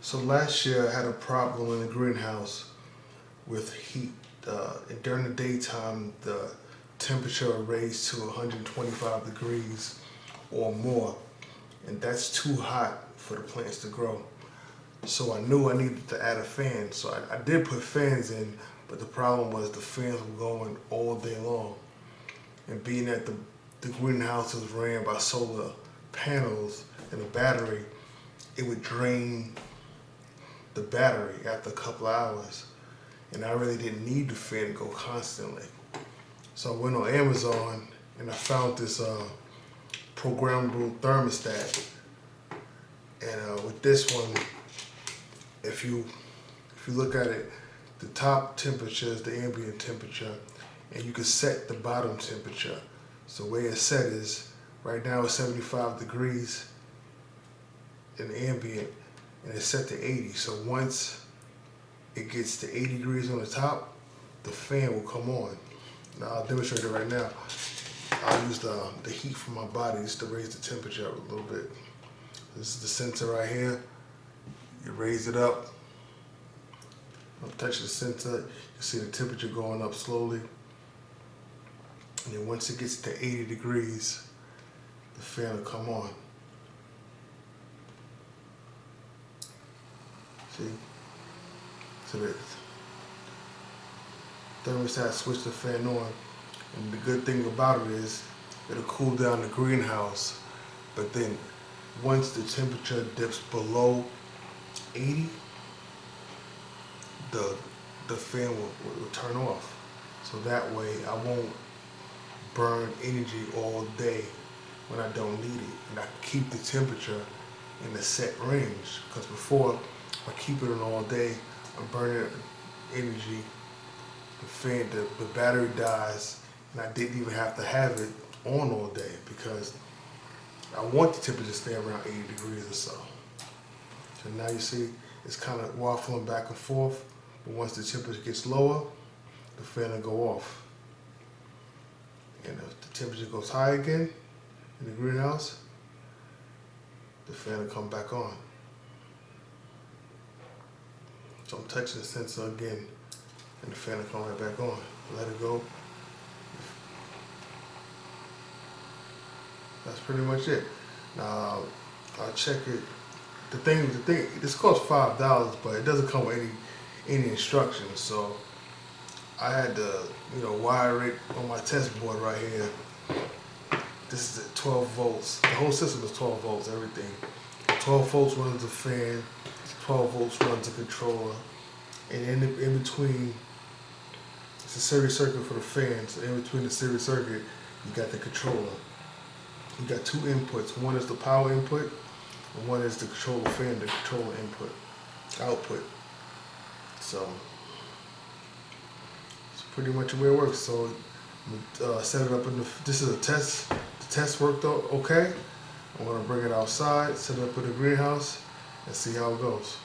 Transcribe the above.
So last year I had a problem in the greenhouse with heat. During the daytime, the temperature raised to 125 degrees or more, and that's too hot for the plants to grow. So I knew I needed to add a fan. So I did put fans in, but the problem was the fans were going all day long. And being that the greenhouse was ran by solar panels and a battery, it would drain the battery after a couple of hours. And I really didn't need the fan to go constantly. So I went on Amazon and I found this programmable thermostat. And with this one, if you look at it, the top temperature is the ambient temperature, and you can set the bottom temperature. So the way it's set is, right now it's 75 degrees in ambient, and it's set to 80. So once it gets to 80 degrees on the top, the fan will come on. Now I'll demonstrate it right now. I'll use the heat from my body just to raise the temperature up a little bit. This is the sensor right here. You raise it up. I'm touching the sensor. You see the temperature going up slowly. And then once it gets to 80 degrees, the fan will come on. See? So the thermostat switched the fan on. And the good thing about it is it'll cool down the greenhouse. But then once the temperature dips below 80, the fan will turn off. So that way I won't burn energy all day when I don't need it. And I can keep the temperature in the set range. Because before, if I keep it on all day, I'm burning energy. The battery dies, and I didn't even have to have it on all day because I want the temperature to stay around 80 degrees or so. So now you see it's kind of waffling back and forth, but once the temperature gets lower, the fan will go off. And if the temperature goes high again in the greenhouse, the fan will come back on. So I'm touching the sensor again, and the fan will come right back on. Let it go. That's pretty much it. Now I'll check it. The thing, this costs $5, but it doesn't come with any instructions. So I had to, wire it on my test board right here. This is at 12 volts. The whole system is 12 volts, everything. 12 volts runs the fan, 12 volts runs the controller, and in between, it's a series circuit for the fan. So in between the series circuit, you got the controller. You got two inputs. One is the power input, and one is the controller fan, the controller output. So it's pretty much the way it works. So set it up this is a test. The test worked out okay. I'm gonna bring it outside, set it up in the greenhouse, and see how it goes.